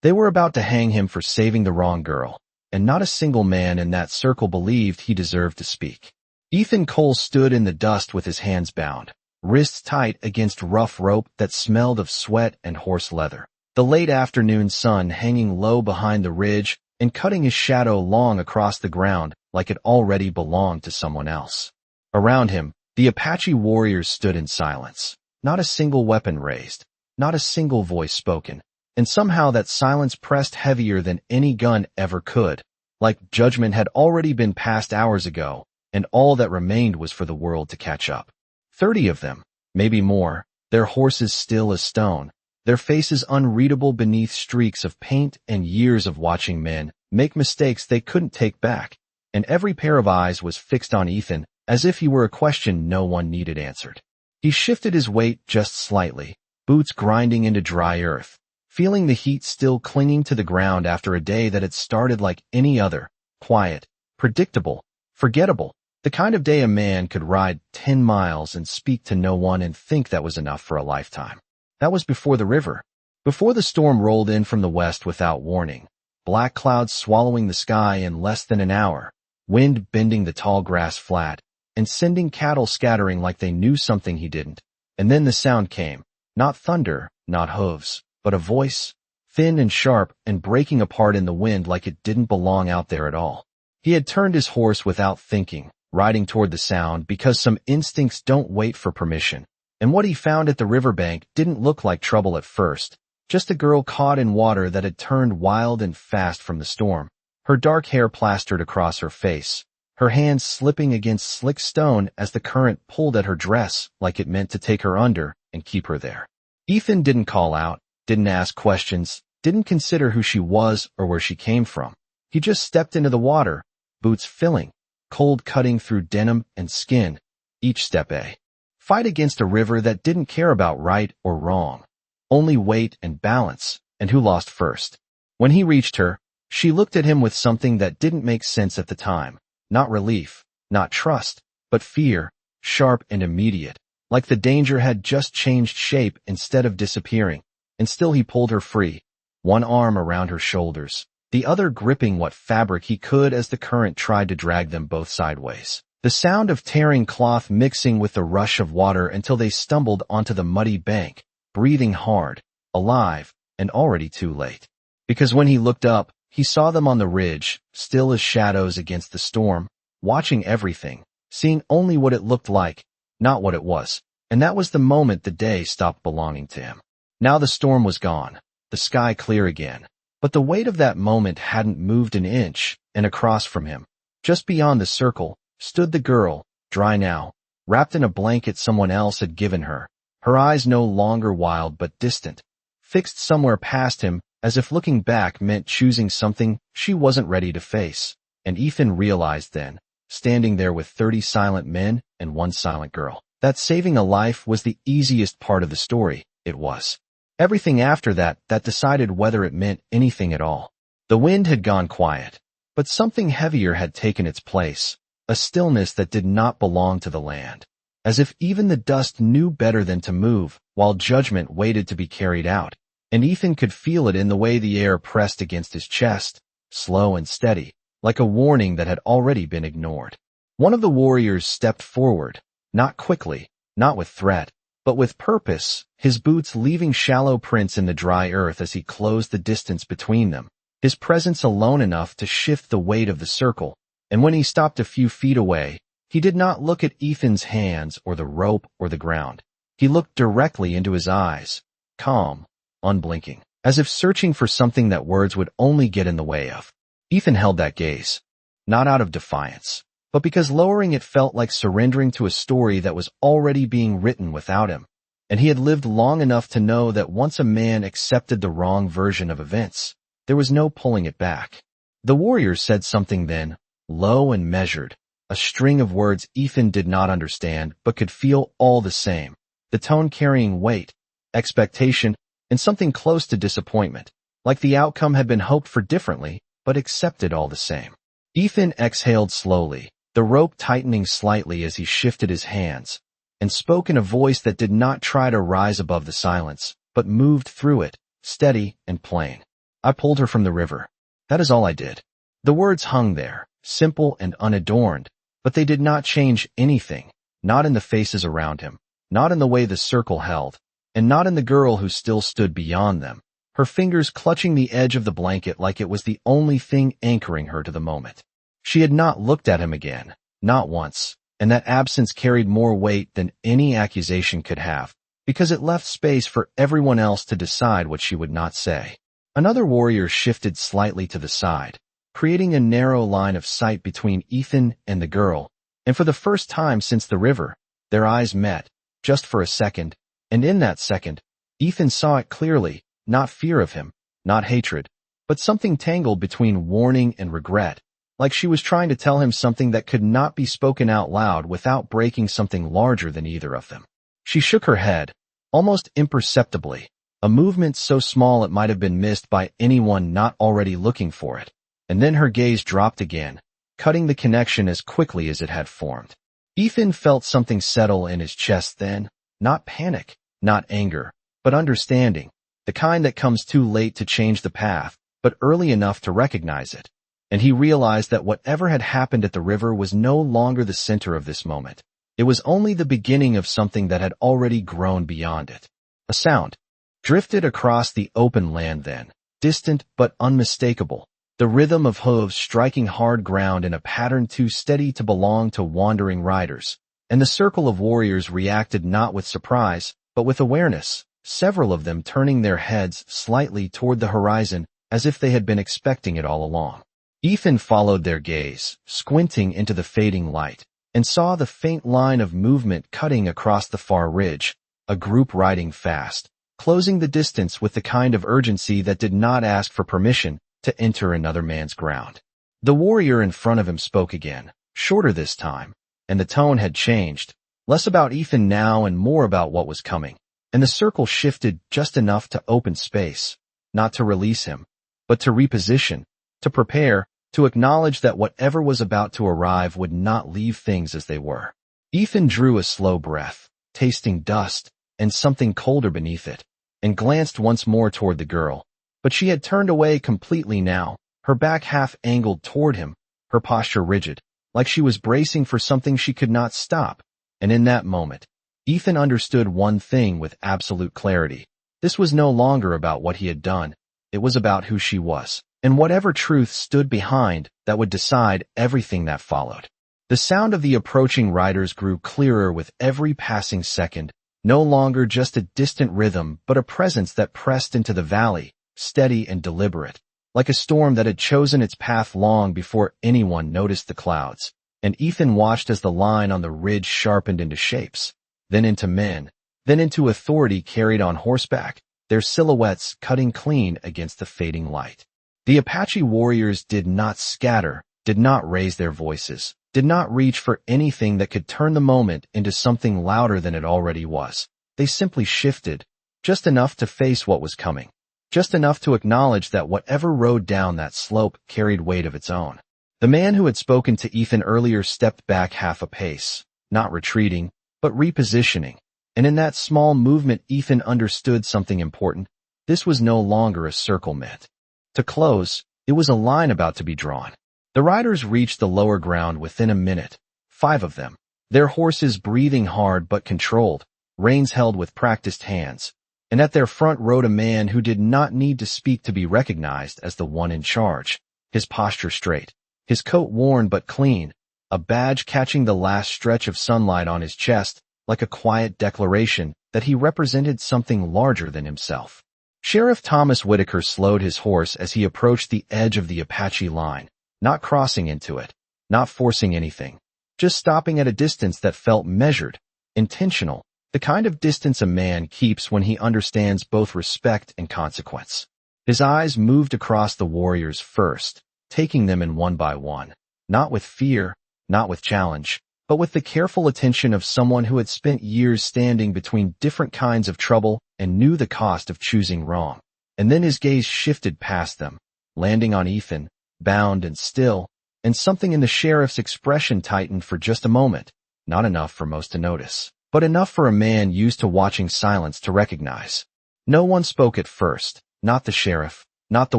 They were about to hang him for saving the wrong girl, and not a single man in that circle believed he deserved to speak. Ethan Cole stood in the dust with his hands bound, wrists tight against rough rope that smelled of sweat and horse leather. The late afternoon sun hanging low behind the ridge and cutting his shadow long across the ground like it already belonged to someone else. Around him, the Apache warriors stood in silence, not a single weapon raised, not a single voice spoken, and somehow that silence pressed heavier than any gun ever could, like judgment had already been passed hours ago, and all that remained was for the world to catch up. 30 of them, maybe more, their horses still as stone, their faces unreadable beneath streaks of paint and years of watching men make mistakes they couldn't take back, and every pair of eyes was fixed on Ethan as if he were a question no one needed answered. He shifted his weight just slightly, boots grinding into dry earth, feeling the heat still clinging to the ground after a day that had started like any other, quiet, predictable, forgettable, the kind of day a man could ride 10 miles and speak to no one and think that was enough for a lifetime. That was before the river. Before the storm rolled in from the west without warning, black clouds swallowing the sky in less than an hour, wind bending the tall grass flat, and sending cattle scattering like they knew something he didn't. And then the sound came, not thunder, not hooves, but a voice, thin and sharp and breaking apart in the wind like it didn't belong out there at all. He had turned his horse without thinking, riding toward the sound because some instincts don't wait for permission. And what he found at the riverbank didn't look like trouble at first, just a girl caught in water that had turned wild and fast from the storm, her dark hair plastered across her face, her hands slipping against slick stone as the current pulled at her dress like it meant to take her under and keep her there. Ethan didn't call out, didn't ask questions, didn't consider who she was or where she came from. He just stepped into the water, boots filling, cold cutting through denim and skin, each step a fight against a river that didn't care about right or wrong, only weight and balance, and who lost first. When he reached her, she looked at him with something that didn't make sense at the time, not relief, not trust, but fear, sharp and immediate, like the danger had just changed shape instead of disappearing. And still he pulled her free, one arm around her shoulders, the other gripping what fabric he could as the current tried to drag them both sideways. The sound of tearing cloth mixing with the rush of water until they stumbled onto the muddy bank, breathing hard, alive, and already too late. Because when he looked up, he saw them on the ridge, still as shadows against the storm, watching everything, seeing only what it looked like, not what it was. And that was the moment the day stopped belonging to him. Now the storm was gone, the sky clear again, but the weight of that moment hadn't moved an inch, and across from him, just beyond the circle, stood the girl, dry now, wrapped in a blanket someone else had given her, her eyes no longer wild but distant, fixed somewhere past him as if looking back meant choosing something she wasn't ready to face. And Ethan realized then, standing there with 30 silent men and one silent girl, that saving a life was the easiest part of the story. It was. Everything after that decided whether it meant anything at all. The wind had gone quiet, but something heavier had taken its place, a stillness that did not belong to the land, as if even the dust knew better than to move while judgment waited to be carried out. And Ethan could feel it in the way the air pressed against his chest, slow and steady, like a warning that had already been ignored. One of the warriors stepped forward, not quickly, not with threat, but with purpose, his boots leaving shallow prints in the dry earth as he closed the distance between them, his presence alone enough to shift the weight of the circle. And when he stopped a few feet away, he did not look at Ethan's hands or the rope or the ground. He looked directly into his eyes, calm, unblinking, as if searching for something that words would only get in the way of. Ethan held that gaze, not out of defiance, but because lowering it felt like surrendering to a story that was already being written without him. And he had lived long enough to know that once a man accepted the wrong version of events, there was no pulling it back. The warrior said something then, low and measured, a string of words Ethan did not understand but could feel all the same, the tone carrying weight, expectation, and something close to disappointment, like the outcome had been hoped for differently, but accepted all the same. Ethan exhaled slowly, the rope tightening slightly as he shifted his hands, and spoke in a voice that did not try to rise above the silence, but moved through it, steady and plain. I pulled her from the river. That is all I did." The words hung there, simple and unadorned, but they did not change anything, not in the faces around him, not in the way the circle held, and not in the girl who still stood beyond them, her fingers clutching the edge of the blanket like it was the only thing anchoring her to the moment. She had not looked at him again, not once, and that absence carried more weight than any accusation could have, because it left space for everyone else to decide what she would not say. Another warrior shifted slightly to the side, creating a narrow line of sight between Ethan and the girl, and for the first time since the river, their eyes met, just for a second, and in that second, Ethan saw it clearly, not fear of him, not hatred, but something tangled between warning and regret, like she was trying to tell him something that could not be spoken out loud without breaking something larger than either of them. She shook her head, almost imperceptibly, a movement so small it might have been missed by anyone not already looking for it, and then her gaze dropped again, cutting the connection as quickly as it had formed. Ethan felt something settle in his chest then, not panic, not anger, but understanding, the kind that comes too late to change the path, but early enough to recognize it. And he realized that whatever had happened at the river was no longer the center of this moment. It was only the beginning of something that had already grown beyond it. A sound drifted across the open land then, distant but unmistakable, the rhythm of hooves striking hard ground in a pattern too steady to belong to wandering riders. And the circle of warriors reacted not with surprise, but with awareness, several of them turning their heads slightly toward the horizon as if they had been expecting it all along. Ethan followed their gaze, squinting into the fading light, and saw the faint line of movement cutting across the far ridge, a group riding fast, closing the distance with the kind of urgency that did not ask for permission to enter another man's ground. The warrior in front of him spoke again, shorter this time, and the tone had changed, less about Ethan now and more about what was coming, and the circle shifted just enough to open space, not to release him, but to reposition, to prepare, to acknowledge that whatever was about to arrive would not leave things as they were. Ethan drew a slow breath, tasting dust and something colder beneath it, and glanced once more toward the girl, but she had turned away completely now, her back half angled toward him, her posture rigid, like she was bracing for something she could not stop, and in that moment, Ethan understood one thing with absolute clarity. This was no longer about what he had done, it was about who she was, and whatever truth stood behind that would decide everything that followed. The sound of the approaching riders grew clearer with every passing second, no longer just a distant rhythm but a presence that pressed into the valley, steady and deliberate, like a storm that had chosen its path long before anyone noticed the clouds, and Ethan watched as the line on the ridge sharpened into shapes, then into men, then into authority carried on horseback, their silhouettes cutting clean against the fading light. The Apache warriors did not scatter, did not raise their voices, did not reach for anything that could turn the moment into something louder than it already was. They simply shifted, just enough to face what was coming, just enough to acknowledge that whatever rode down that slope carried weight of its own. The man who had spoken to Ethan earlier stepped back half a pace, not retreating, but repositioning, and in that small movement Ethan understood something important. This was no longer a circle meant to close, it was a line about to be drawn. The riders reached the lower ground within a minute, 5 of them, their horses breathing hard but controlled, reins held with practiced hands, and at their front rode a man who did not need to speak to be recognized as the one in charge, his posture straight, his coat worn but clean, a badge catching the last stretch of sunlight on his chest, like a quiet declaration that he represented something larger than himself. Sheriff Thomas Whitaker slowed his horse as he approached the edge of the Apache line, not crossing into it, not forcing anything, just stopping at a distance that felt measured, intentional, the kind of distance a man keeps when he understands both respect and consequence. His eyes moved across the warriors first, taking them in one by one, not with fear, not with challenge, but with the careful attention of someone who had spent years standing between different kinds of trouble and knew the cost of choosing wrong. And then his gaze shifted past them, landing on Ethan, bound and still, and something in the sheriff's expression tightened for just a moment, not enough for most to notice, but enough for a man used to watching silence to recognize. No one spoke at first, not the sheriff, not the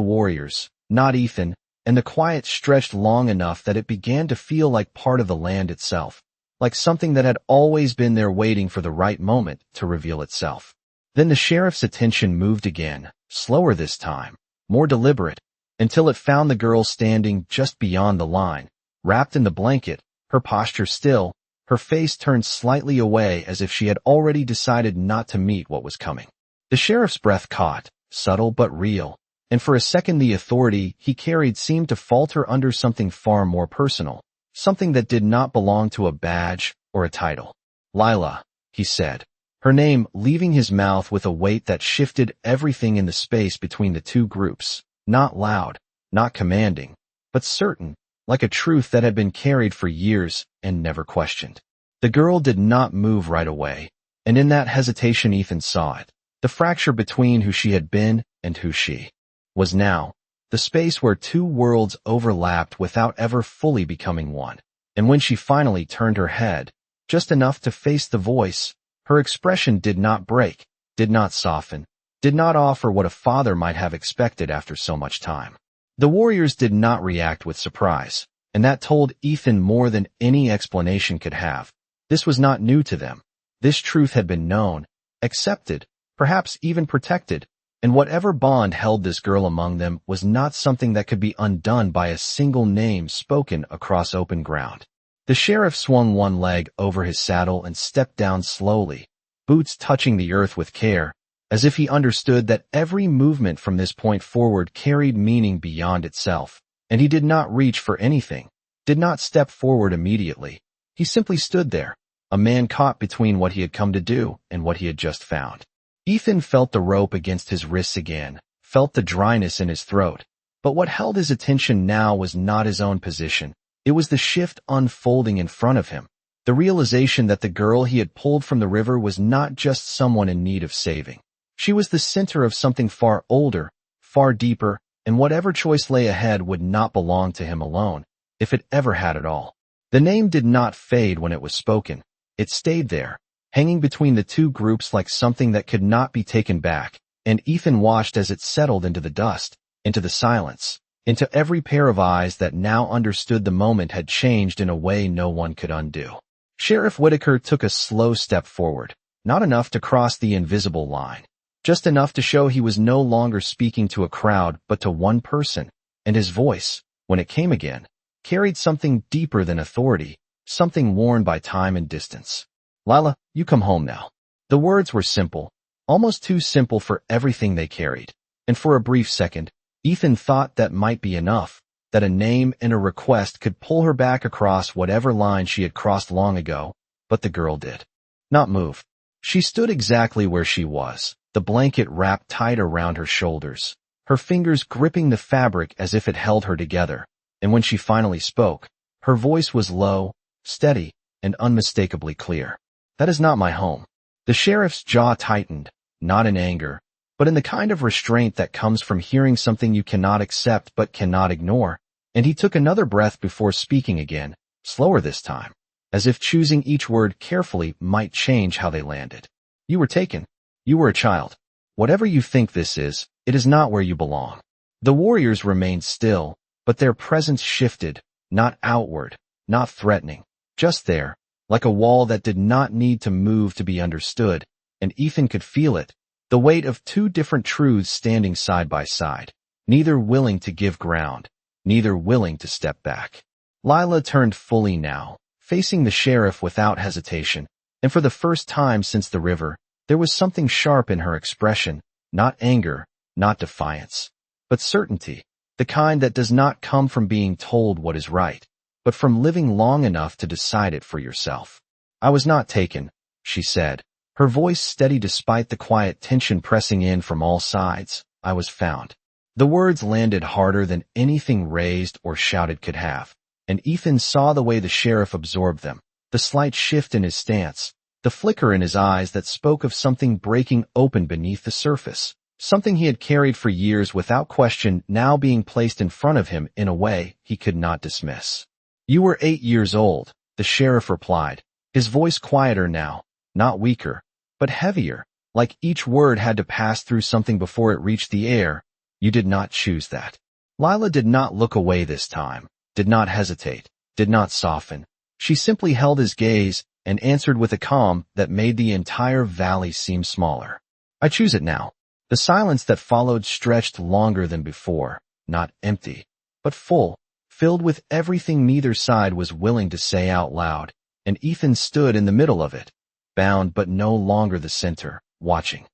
warriors, not Ethan, and the quiet stretched long enough that it began to feel like part of the land itself, like something that had always been there waiting for the right moment to reveal itself. Then the sheriff's attention moved again, slower this time, more deliberate, until it found the girl standing just beyond the line, wrapped in the blanket, her posture still, her face turned slightly away as if she had already decided not to meet what was coming. The sheriff's breath caught, subtle but real, and for a second the authority he carried seemed to falter under something far more personal, something that did not belong to a badge or a title. "Lila," he said, her name leaving his mouth with a weight that shifted everything in the space between the two groups, not loud, not commanding, but certain, like a truth that had been carried for years and never questioned. The girl did not move right away, and in that hesitation Ethan saw it, the fracture between who she had been and who she was now, the space where two worlds overlapped without ever fully becoming one. And when she finally turned her head, just enough to face the voice, her expression did not break, did not soften, did not offer what a father might have expected after so much time. The warriors did not react with surprise, and that told Ethan more than any explanation could have. This was not new to them. This truth had been known, accepted, perhaps even protected, and whatever bond held this girl among them was not something that could be undone by a single name spoken across open ground. The sheriff swung one leg over his saddle and stepped down slowly, boots touching the earth with care, as if he understood that every movement from this point forward carried meaning beyond itself, and he did not reach for anything, did not step forward immediately. He simply stood there, a man caught between what he had come to do and what he had just found. Ethan felt the rope against his wrists again, felt the dryness in his throat, but what held his attention now was not his own position. It was the shift unfolding in front of him, the realization that the girl he had pulled from the river was not just someone in need of saving. She was the center of something far older, far deeper, and whatever choice lay ahead would not belong to him alone, if it ever had at all. The name did not fade when it was spoken. It stayed there, hanging between the two groups like something that could not be taken back, and Ethan watched as it settled into the dust, into the silence, into every pair of eyes that now understood the moment had changed in a way no one could undo. Sheriff Whitaker took a slow step forward, not enough to cross the invisible line, just enough to show he was no longer speaking to a crowd but to one person, and his voice, when it came again, carried something deeper than authority, something worn by time and distance. "Lila, you come home now." The words were simple, almost too simple for everything they carried, and for a brief second, Ethan thought that might be enough, that a name and a request could pull her back across whatever line she had crossed long ago, but the girl did not move. She stood exactly where she was, the blanket wrapped tight around her shoulders, her fingers gripping the fabric as if it held her together, and when she finally spoke, her voice was low, steady, and unmistakably clear. "That is not my home." The sheriff's jaw tightened, not in anger, but in the kind of restraint that comes from hearing something you cannot accept but cannot ignore, and he took another breath before speaking again, slower this time, as if choosing each word carefully might change how they landed. "You were taken. You were a child. Whatever you think this is, it is not where you belong." The warriors remained still, but their presence shifted, not outward, not threatening, just there, like a wall that did not need to move to be understood, and Ethan could feel it, the weight of two different truths standing side by side, neither willing to give ground, neither willing to step back. Lila turned fully now, facing the sheriff without hesitation, and for the first time since the river, there was something sharp in her expression, not anger, not defiance, but certainty, the kind that does not come from being told what is right, but from living long enough to decide it for yourself. "I was not taken," she said, her voice steady despite the quiet tension pressing in from all sides. "I was found." The words landed harder than anything raised or shouted could have, and Ethan saw the way the sheriff absorbed them, the slight shift in his stance, the flicker in his eyes that spoke of something breaking open beneath the surface, something he had carried for years without question now being placed in front of him in a way he could not dismiss. "You were 8 years old," the sheriff replied, his voice quieter now, not weaker, but heavier, like each word had to pass through something before it reached the air. You did not choose that. Lila did not look away this time, did not hesitate, did not soften. She simply held his gaze and answered with a calm that made the entire valley seem smaller. I choose it now. The silence that followed stretched longer than before, not empty, but full, filled with everything neither side was willing to say out loud, and Ethan stood in the middle of it, bound but no longer the center, watching.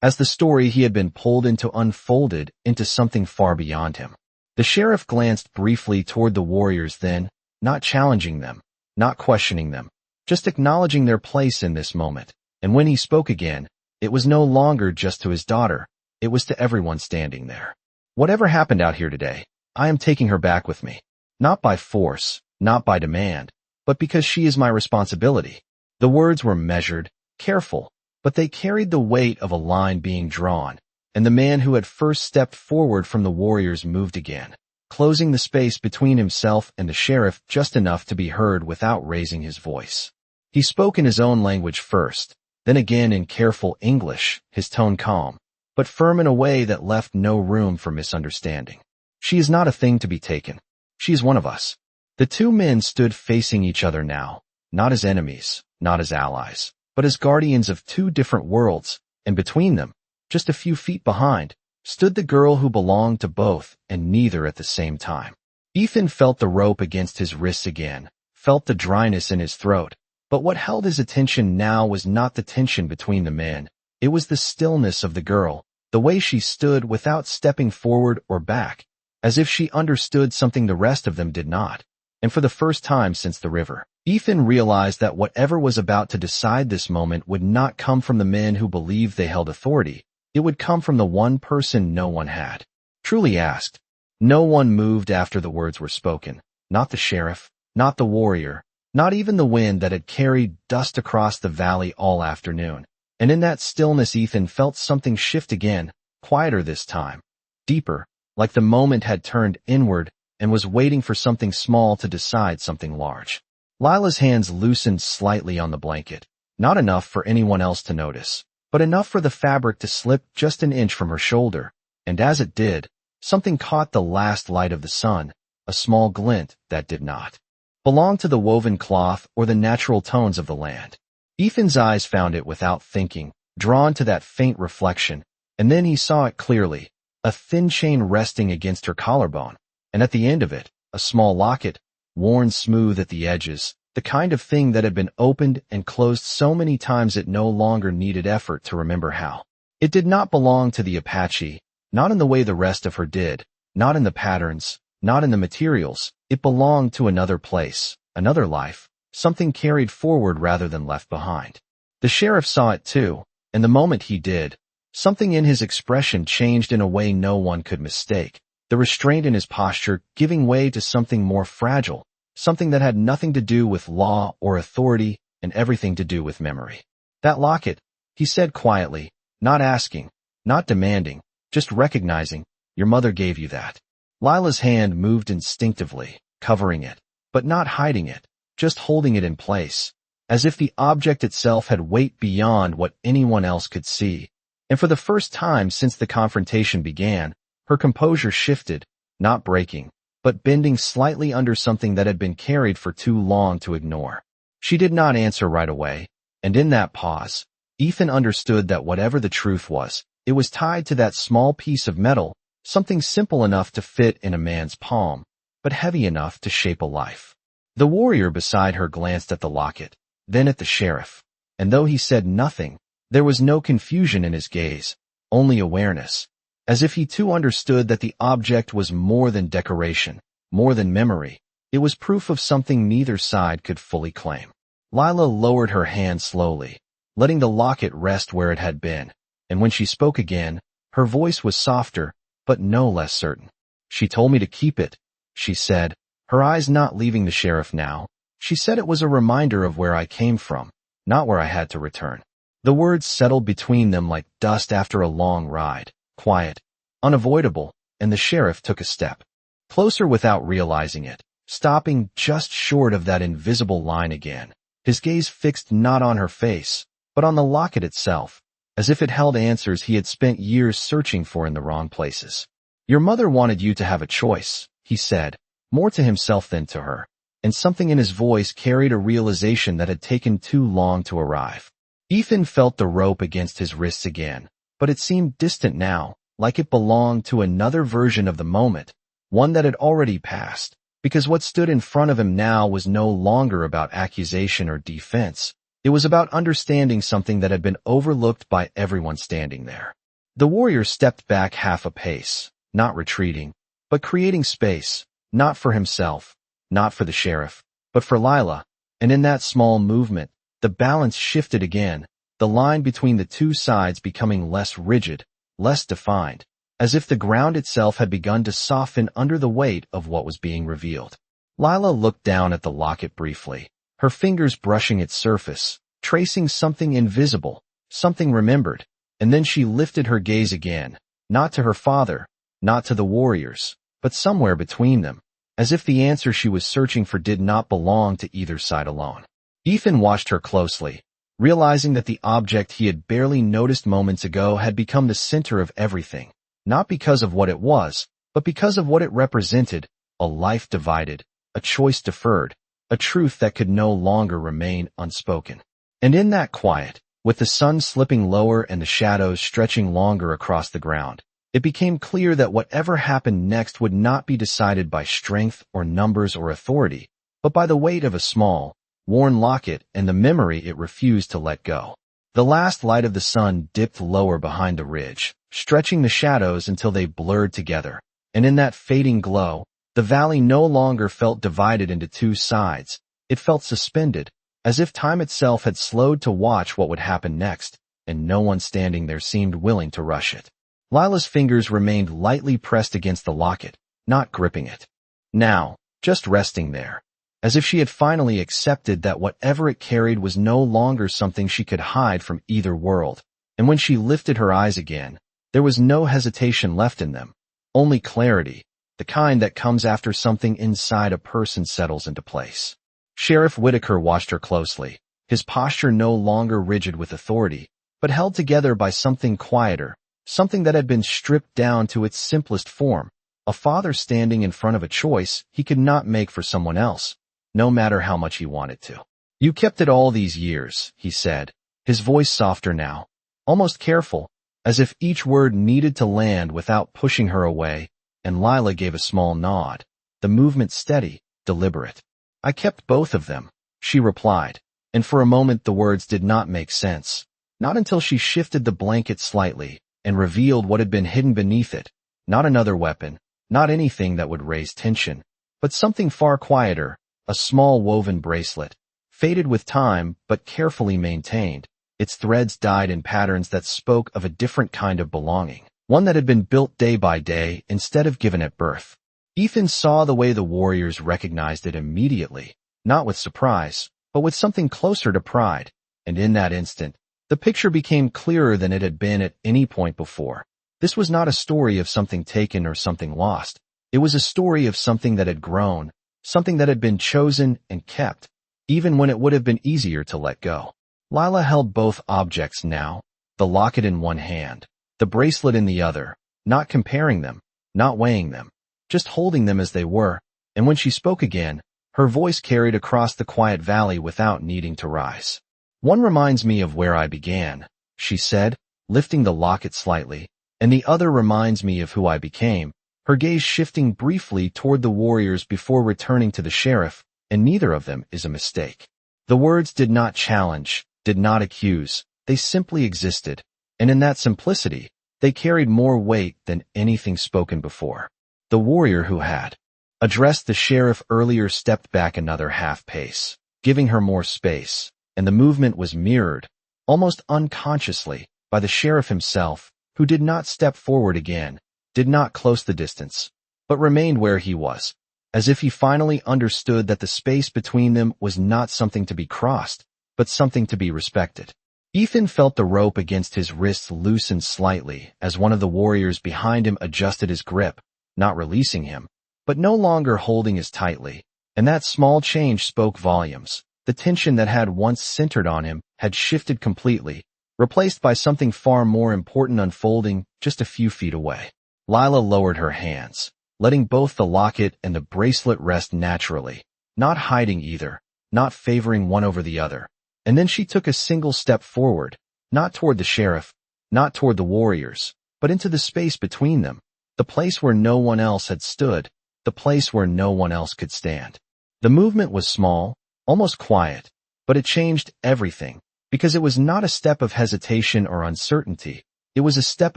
As the story he had been pulled into unfolded into something far beyond him. The sheriff glanced briefly toward the warriors then, not challenging them, not questioning them, just acknowledging their place in this moment, and when he spoke again, it was no longer just to his daughter, it was to everyone standing there. Whatever happened out here today, I am taking her back with me. Not by force, not by demand, but because she is my responsibility. The words were measured, careful, but they carried the weight of a line being drawn, and the man who had first stepped forward from the warriors moved again, closing the space between himself and the sheriff just enough to be heard without raising his voice. He spoke in his own language first, then again in careful English, his tone calm, but firm in a way that left no room for misunderstanding. She is not a thing to be taken. She is one of us. The two men stood facing each other now, not as enemies, not as allies, but as guardians of two different worlds, and between them, just a few feet behind, stood the girl who belonged to both and neither at the same time. Ethan felt the rope against his wrists again, felt the dryness in his throat, but what held his attention now was not the tension between the men, it was the stillness of the girl, the way she stood without stepping forward or back, as if she understood something the rest of them did not. And for the first time since the river, Ethan realized that whatever was about to decide this moment would not come from the men who believed they held authority, it would come from the one person no one had truly asked. No one moved after the words were spoken, not the sheriff, not the warrior, not even the wind that had carried dust across the valley all afternoon. And in that stillness Ethan felt something shift again, quieter this time, deeper, like the moment had turned inward and was waiting for something small to decide something large. Lila's hands loosened slightly on the blanket, not enough for anyone else to notice, but enough for the fabric to slip just an inch from her shoulder, and as it did, something caught the last light of the sun, a small glint that did not belong to the woven cloth or the natural tones of the land. Ethan's eyes found it without thinking, drawn to that faint reflection, and then he saw it clearly, a thin chain resting against her collarbone, and at the end of it, a small locket, worn smooth at the edges, the kind of thing that had been opened and closed so many times it no longer needed effort to remember how. It did not belong to the Apache, not in the way the rest of her did, not in the patterns, not in the materials, it belonged to another place, another life, something carried forward rather than left behind. The sheriff saw it too, and the moment he did, something in his expression changed in a way no one could mistake, the restraint in his posture giving way to something more fragile, something that had nothing to do with law or authority and everything to do with memory. That locket, he said quietly, not asking, not demanding, just recognizing, your mother gave you that. Lila's hand moved instinctively, covering it, but not hiding it, just holding it in place, as if the object itself had weight beyond what anyone else could see. And for the first time since the confrontation began, her composure shifted, not breaking, but bending slightly under something that had been carried for too long to ignore. She did not answer right away, and in that pause, Ethan understood that whatever the truth was, it was tied to that small piece of metal, something simple enough to fit in a man's palm, but heavy enough to shape a life. The warrior beside her glanced at the locket, then at the sheriff, and though he said nothing, there was no confusion in his gaze, only awareness, as if he too understood that the object was more than decoration, more than memory, it was proof of something neither side could fully claim. Lila lowered her hand slowly, letting the locket rest where it had been, and when she spoke again, her voice was softer, but no less certain. She told me to keep it, she said, her eyes not leaving the sheriff now. She said it was a reminder of where I came from, not where I had to return. The words settled between them like dust after a long ride, quiet, unavoidable, and the sheriff took a step closer without realizing it, stopping just short of that invisible line again, his gaze fixed not on her face, but on the locket itself, as if it held answers he had spent years searching for in the wrong places. Your mother wanted you to have a choice, he said, more to himself than to her, and something in his voice carried a realization that had taken too long to arrive. Ethan felt the rope against his wrists again, but it seemed distant now, like it belonged to another version of the moment, one that had already passed, because what stood in front of him now was no longer about accusation or defense. It was about understanding something that had been overlooked by everyone standing there. The warrior stepped back half a pace, not retreating, but creating space, not for himself, not for the sheriff, but for Lila, and in that small movement, the balance shifted again, the line between the two sides becoming less rigid, less defined, as if the ground itself had begun to soften under the weight of what was being revealed. Lila looked down at the locket briefly, her fingers brushing its surface, tracing something invisible, something remembered, and then she lifted her gaze again, not to her father, not to the warriors, but somewhere between them, as if the answer she was searching for did not belong to either side alone. Ethan watched her closely, realizing that the object he had barely noticed moments ago had become the center of everything, not because of what it was, but because of what it represented, a life divided, a choice deferred, a truth that could no longer remain unspoken. And in that quiet, with the sun slipping lower and the shadows stretching longer across the ground, it became clear that whatever happened next would not be decided by strength or numbers or authority, but by the weight of a small, worn locket and the memory it refused to let go. The last light of the sun dipped lower behind the ridge, stretching the shadows until they blurred together, and in that fading glow, the valley no longer felt divided into two sides. It felt suspended, as if time itself had slowed to watch what would happen next, and no one standing there seemed willing to rush it. Lila's fingers remained lightly pressed against the locket, not gripping it. Now, just resting there, as if she had finally accepted that whatever it carried was no longer something she could hide from either world, and when she lifted her eyes again, there was no hesitation left in them, only clarity, the kind that comes after something inside a person settles into place. Sheriff Whitaker watched her closely, his posture no longer rigid with authority, but held together by something quieter, something that had been stripped down to its simplest form, a father standing in front of a choice he could not make for someone else, no matter how much he wanted to. "You kept it all these years," he said, his voice softer now, almost careful, as if each word needed to land without pushing her away, and Lila gave a small nod, the movement steady, deliberate. "I kept both of them," she replied, and for a moment the words did not make sense, not until she shifted the blanket slightly and revealed what had been hidden beneath it, not another weapon, not anything that would raise tension, but something far quieter, a small woven bracelet, faded with time but carefully maintained. Its threads dyed in patterns that spoke of a different kind of belonging, one that had been built day by day instead of given at birth. Ethan saw the way the warriors recognized it immediately, not with surprise, but with something closer to pride, and in that instant, the picture became clearer than it had been at any point before. This was not a story of something taken or something lost. It was a story of something that had grown, something that had been chosen and kept, even when it would have been easier to let go. Lila held both objects now, the locket in one hand, the bracelet in the other, not comparing them, not weighing them, just holding them as they were, and when she spoke again, her voice carried across the quiet valley without needing to rise. "One reminds me of where I began," she said, lifting the locket slightly, "and the other reminds me of who I became," her gaze shifting briefly toward the warriors before returning to the sheriff, "and neither of them is a mistake." The words did not challenge, did not accuse, they simply existed, and in that simplicity, they carried more weight than anything spoken before. The warrior who had addressed the sheriff earlier stepped back another half pace, giving her more space, and the movement was mirrored, almost unconsciously, by the sheriff himself, who did not step forward again, did not close the distance, but remained where he was, as if he finally understood that the space between them was not something to be crossed, but something to be respected. Ethan felt the rope against his wrists loosen slightly as one of the warriors behind him adjusted his grip, not releasing him, but no longer holding as tightly, and that small change spoke volumes. The tension that had once centered on him had shifted completely, replaced by something far more important unfolding just a few feet away. Lila lowered her hands, letting both the locket and the bracelet rest naturally, not hiding either, not favoring one over the other. And then she took a single step forward, not toward the sheriff, not toward the warriors, but into the space between them, the place where no one else had stood, the place where no one else could stand. The movement was small, almost quiet, but it changed everything, because it was not a step of hesitation or uncertainty. It was a step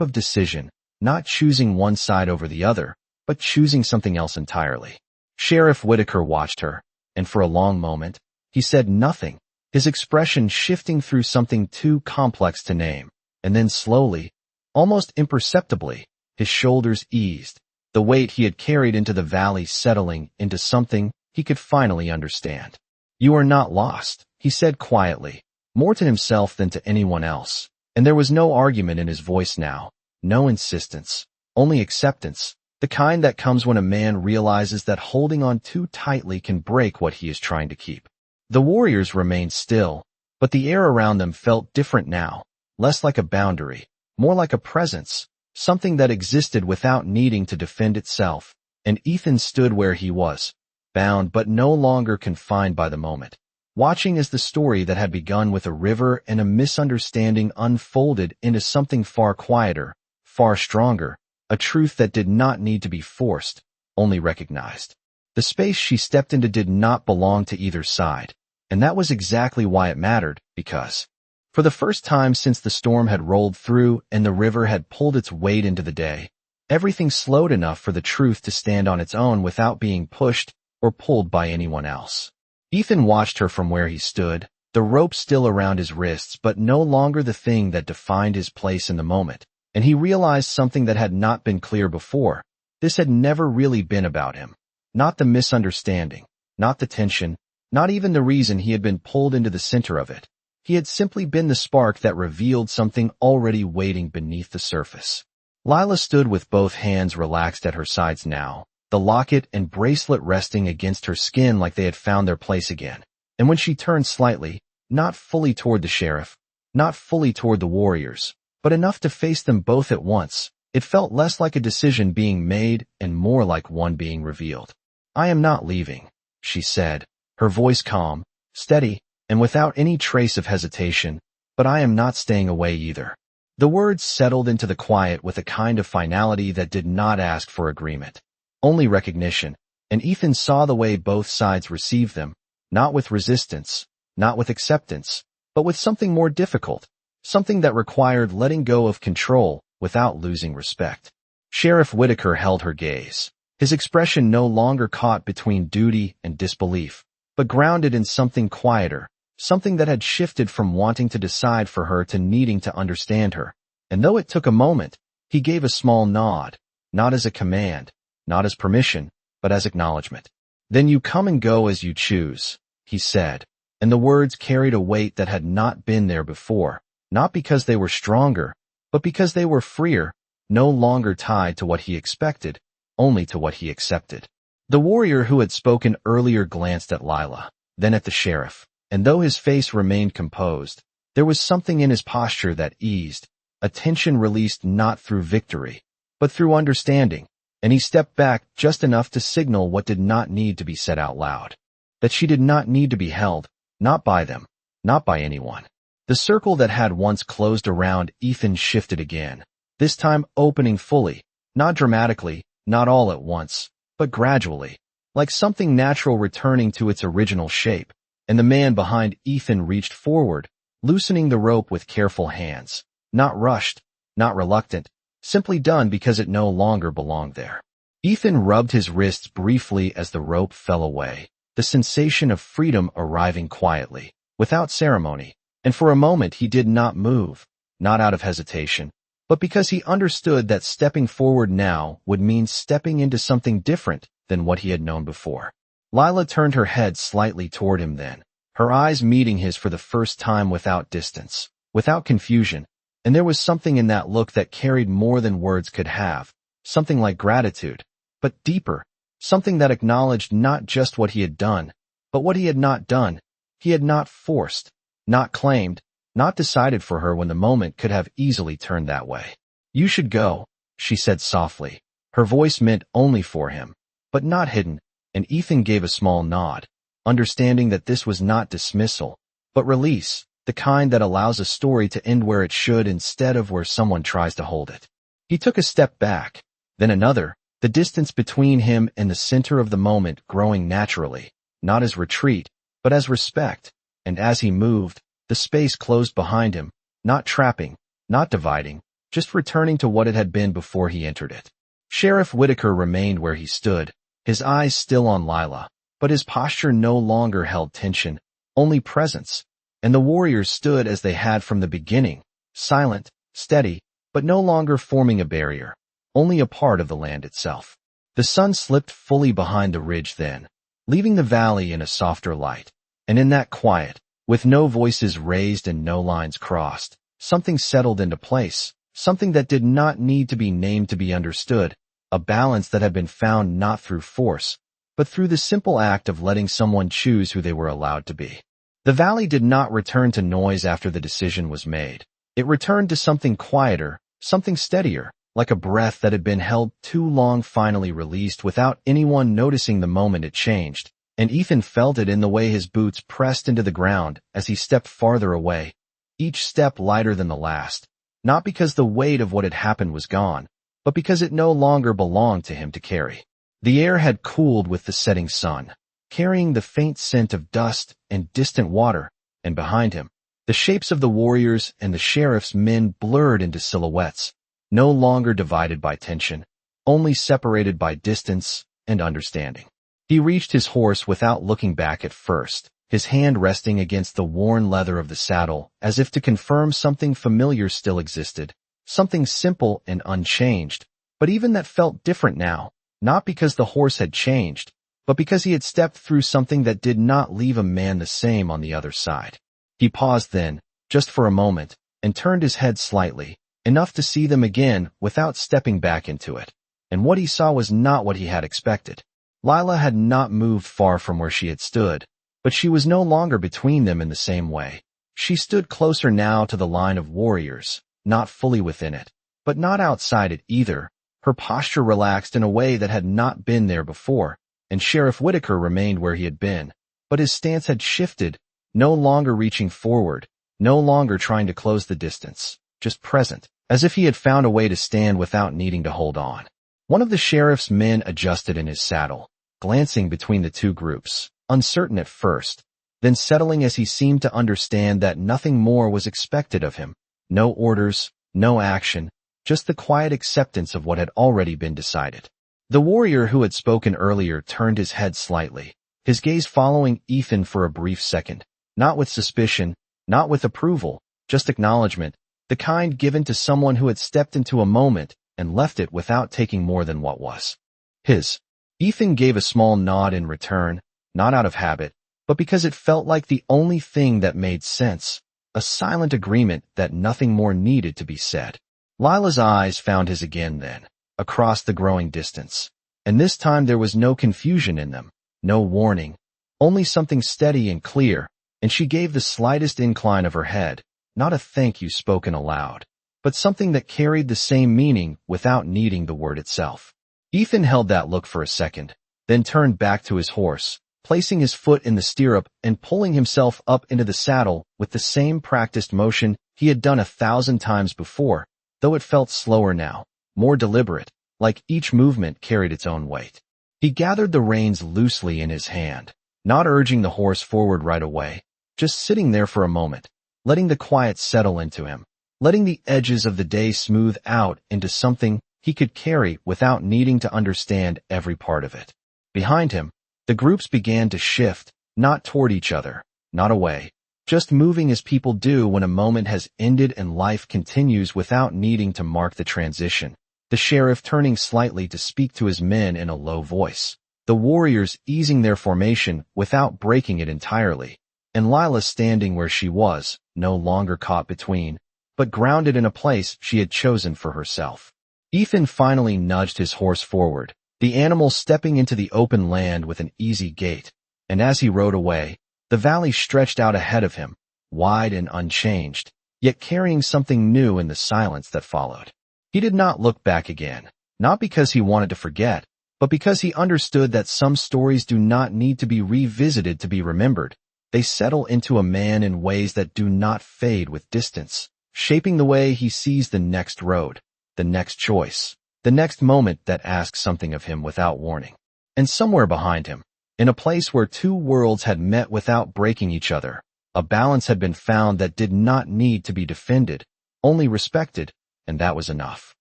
of decision, not choosing one side over the other, but choosing something else entirely. Sheriff Whitaker watched her, and for a long moment, he said nothing, his expression shifting through something too complex to name, and then slowly, almost imperceptibly, his shoulders eased, the weight he had carried into the valley settling into something he could finally understand. "You are not lost," he said quietly, more to himself than to anyone else, and there was no argument in his voice now, no insistence, only acceptance, the kind that comes when a man realizes that holding on too tightly can break what he is trying to keep. The warriors remained still, but the air around them felt different now, less like a boundary, more like a presence, something that existed without needing to defend itself, and Ethan stood where he was, bound but no longer confined by the moment, watching as the story that had begun with a river and a misunderstanding unfolded into something far quieter, far stronger, a truth that did not need to be forced, only recognized. The space she stepped into did not belong to either side, and that was exactly why it mattered, because, for the first time since the storm had rolled through and the river had pulled its weight into the day, everything slowed enough for the truth to stand on its own without being pushed or pulled by anyone else. Ethan watched her from where he stood, the rope still around his wrists but no longer the thing that defined his place in the moment, and he realized something that had not been clear before. This had never really been about him. Not the misunderstanding, not the tension, not even the reason he had been pulled into the center of it. He had simply been the spark that revealed something already waiting beneath the surface. Lila stood with both hands relaxed at her sides now, the locket and bracelet resting against her skin like they had found their place again. And when she turned slightly, not fully toward the sheriff, not fully toward the warriors, but enough to face them both at once, it felt less like a decision being made and more like one being revealed. "I am not leaving," she said, her voice calm, steady, and without any trace of hesitation, "but I am not staying away either." The words settled into the quiet with a kind of finality that did not ask for agreement, only recognition, and Ethan saw the way both sides received them, not with resistance, not with acceptance, but with something more difficult, something that required letting go of control without losing respect. Sheriff Whitaker held her gaze, his expression no longer caught between duty and disbelief, but grounded in something quieter, something that had shifted from wanting to decide for her to needing to understand her. And though it took a moment, he gave a small nod, not as a command, not as permission, but as acknowledgement. "Then you come and go as you choose," he said, and the words carried a weight that had not been there before, not because they were stronger, but because they were freer, no longer tied to what he expected, only to what he accepted. The warrior who had spoken earlier glanced at Lila, then at the sheriff, and though his face remained composed, there was something in his posture that eased, a tension released not through victory, but through understanding, and he stepped back just enough to signal what did not need to be said out loud. That she did not need to be held, not by them, not by anyone. The circle that had once closed around Ethan shifted again, this time opening fully, not dramatically, not all at once, but gradually, like something natural returning to its original shape, and the man behind Ethan reached forward, loosening the rope with careful hands, not rushed, not reluctant, simply done because it no longer belonged there. Ethan rubbed his wrists briefly as the rope fell away, the sensation of freedom arriving quietly, without ceremony, and for a moment he did not move, not out of hesitation, but because he understood that stepping forward now would mean stepping into something different than what he had known before. Lila turned her head slightly toward him then, her eyes meeting his for the first time without distance, without confusion, and there was something in that look that carried more than words could have, something like gratitude, but deeper, something that acknowledged not just what he had done, but what he had not done. He had not forced, not claimed, not decided for her when the moment could have easily turned that way. "You should go," she said softly, her voice meant only for him, but not hidden, and Ethan gave a small nod, understanding that this was not dismissal, but release, the kind that allows a story to end where it should instead of where someone tries to hold it. He took a step back, then another, the distance between him and the center of the moment growing naturally, not as retreat, but as respect, and as he moved, the space closed behind him, not trapping, not dividing, just returning to what it had been before he entered it. Sheriff Whitaker remained where he stood, his eyes still on Lila, but his posture no longer held tension, only presence, and the warriors stood as they had from the beginning, silent, steady, but no longer forming a barrier, only a part of the land itself. The sun slipped fully behind the ridge then, leaving the valley in a softer light, and in that quiet, with no voices raised and no lines crossed, something settled into place, something that did not need to be named to be understood, a balance that had been found not through force, but through the simple act of letting someone choose who they were allowed to be. The valley did not return to noise after the decision was made. It returned to something quieter, something steadier, like a breath that had been held too long finally released without anyone noticing the moment it changed, and Ethan felt it in the way his boots pressed into the ground as he stepped farther away, each step lighter than the last, not because the weight of what had happened was gone, but because it no longer belonged to him to carry. The air had cooled with the setting sun, carrying the faint scent of dust and distant water, and behind him, the shapes of the warriors and the sheriff's men blurred into silhouettes, no longer divided by tension, only separated by distance and understanding. He reached his horse without looking back at first, his hand resting against the worn leather of the saddle as if to confirm something familiar still existed, something simple and unchanged, but even that felt different now, not because the horse had changed, but because he had stepped through something that did not leave a man the same on the other side. He paused then, just for a moment, and turned his head slightly, enough to see them again without stepping back into it. And what he saw was not what he had expected. Lila had not moved far from where she had stood, but she was no longer between them in the same way. She stood closer now to the line of warriors, not fully within it, but not outside it either. Her posture relaxed in a way that had not been there before, and Sheriff Whitaker remained where he had been, but his stance had shifted, no longer reaching forward, no longer trying to close the distance, just present, as if he had found a way to stand without needing to hold on. One of the sheriff's men adjusted in his saddle, glancing between the two groups, uncertain at first, then settling as he seemed to understand that nothing more was expected of him. No orders, no action, just the quiet acceptance of what had already been decided. The warrior who had spoken earlier turned his head slightly, his gaze following Ethan for a brief second, not with suspicion, not with approval, just acknowledgement, the kind given to someone who had stepped into a moment and left it without taking more than what was his. Ethan gave a small nod in return, not out of habit, but because it felt like the only thing that made sense, a silent agreement that nothing more needed to be said. Lila's eyes found his again then, across the growing distance, and this time there was no confusion in them, no warning, only something steady and clear, and she gave the slightest incline of her head, not a thank you spoken aloud, but something that carried the same meaning without needing the word itself. Ethan held that look for a second, then turned back to his horse, placing his foot in the stirrup and pulling himself up into the saddle with the same practiced motion he had done 1,000 times before, though it felt slower now, more deliberate, like each movement carried its own weight. He gathered the reins loosely in his hand, not urging the horse forward right away, just sitting there for a moment, letting the quiet settle into him, letting the edges of the day smooth out into something he could carry without needing to understand every part of it. Behind him, the groups began to shift, not toward each other, not away, just moving as people do when a moment has ended and life continues without needing to mark the transition. The sheriff turning slightly to speak to his men in a low voice, the warriors easing their formation without breaking it entirely, and Lila standing where she was, no longer caught between, but grounded in a place she had chosen for herself. Ethan finally nudged his horse forward, the animal stepping into the open land with an easy gait, and as he rode away, the valley stretched out ahead of him, wide and unchanged, yet carrying something new in the silence that followed. He did not look back again, not because he wanted to forget, but because he understood that some stories do not need to be revisited to be remembered. They settle into a man in ways that do not fade with distance, shaping the way he sees the next road, the next choice, the next moment that asks something of him without warning. And somewhere behind him, in a place where two worlds had met without breaking each other, a balance had been found that did not need to be defended, only respected, and that was enough.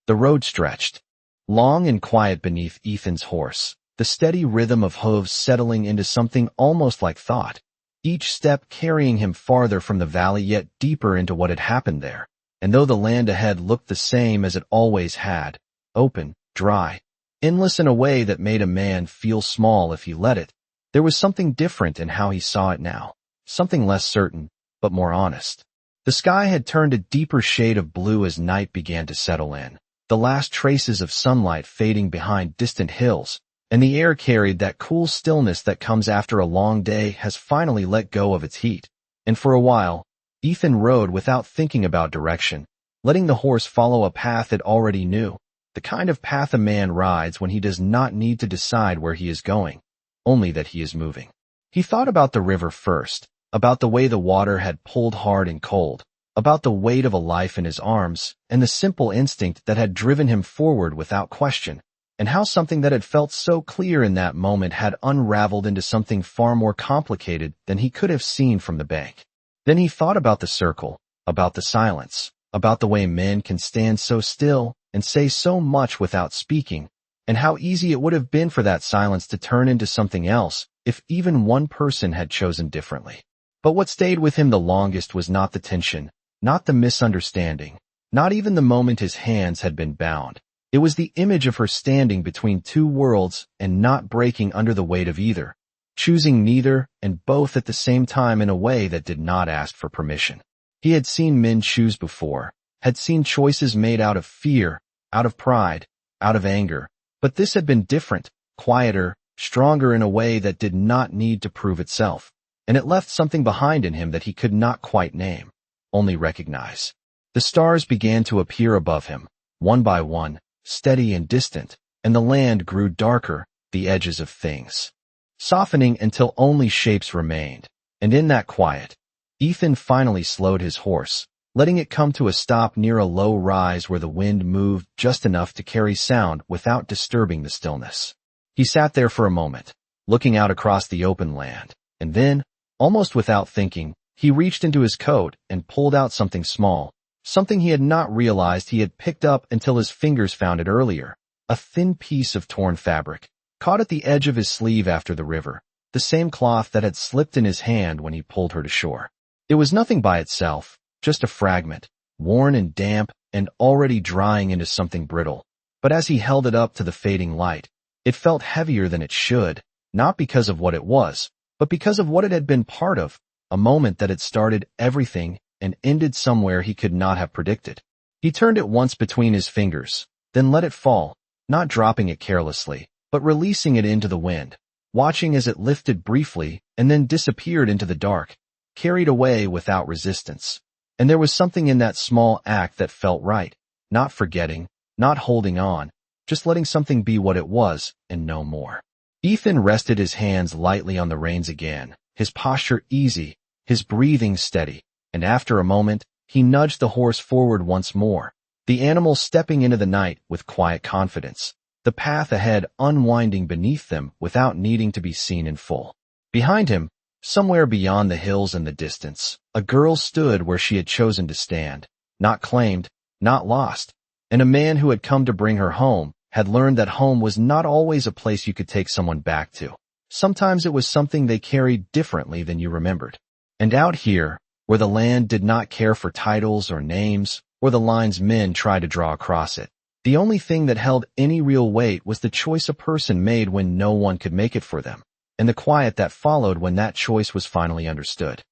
The road stretched, long and quiet beneath Ethan's horse, the steady rhythm of hooves settling into something almost like thought, each step carrying him farther from the valley yet deeper into what had happened there. And though the land ahead looked the same as it always had, open, dry, endless in a way that made a man feel small if he let it, there was something different in how he saw it now, something less certain, but more honest. The sky had turned a deeper shade of blue as night began to settle in, the last traces of sunlight fading behind distant hills, and the air carried that cool stillness that comes after a long day has finally let go of its heat. And for a while, Ethan rode without thinking about direction, letting the horse follow a path it already knew, the kind of path a man rides when he does not need to decide where he is going, only that he is moving. He thought about the river first, about the way the water had pulled hard and cold, about the weight of a life in his arms, and the simple instinct that had driven him forward without question, and how something that had felt so clear in that moment had unraveled into something far more complicated than he could have seen from the bank. Then he thought about the circle, about the silence, about the way men can stand so still and say so much without speaking, and how easy it would have been for that silence to turn into something else if even one person had chosen differently. But what stayed with him the longest was not the tension, not the misunderstanding, not even the moment his hands had been bound. It was the image of her standing between two worlds and not breaking under the weight of either, choosing neither and both at the same time in a way that did not ask for permission. He had seen men choose before, had seen choices made out of fear, out of pride, out of anger, but this had been different, quieter, stronger in a way that did not need to prove itself, and it left something behind in him that he could not quite name, only recognize. The stars began to appear above him, one by one, steady and distant, and the land grew darker, the edges of things softening until only shapes remained. And in that quiet, Ethan finally slowed his horse, letting it come to a stop near a low rise where the wind moved just enough to carry sound without disturbing the stillness. He sat there for a moment, looking out across the open land, and then, almost without thinking, he reached into his coat and pulled out something small, something he had not realized he had picked up until his fingers found it earlier, a thin piece of torn fabric, caught at the edge of his sleeve after the river, the same cloth that had slipped in his hand when he pulled her to shore. It was nothing by itself, just a fragment, worn and damp and already drying into something brittle. But as he held it up to the fading light, it felt heavier than it should, not because of what it was, but because of what it had been part of, a moment that had started everything and ended somewhere he could not have predicted. He turned it once between his fingers, then let it fall, not dropping it carelessly, but releasing it into the wind, watching as it lifted briefly and then disappeared into the dark, carried away without resistance. And there was something in that small act that felt right, not forgetting, not holding on, just letting something be what it was and no more. Ethan rested his hands lightly on the reins again, his posture easy, his breathing steady, and after a moment, he nudged the horse forward once more, the animal stepping into the night with quiet confidence, the path ahead unwinding beneath them without needing to be seen in full. Behind him, somewhere beyond the hills in the distance, a girl stood where she had chosen to stand, not claimed, not lost, and a man who had come to bring her home had learned that home was not always a place you could take someone back to. Sometimes it was something they carried differently than you remembered. And out here, where the land did not care for titles or names, or the lines men tried to draw across it, the only thing that held any real weight was the choice a person made when no one could make it for them, and the quiet that followed when that choice was finally understood.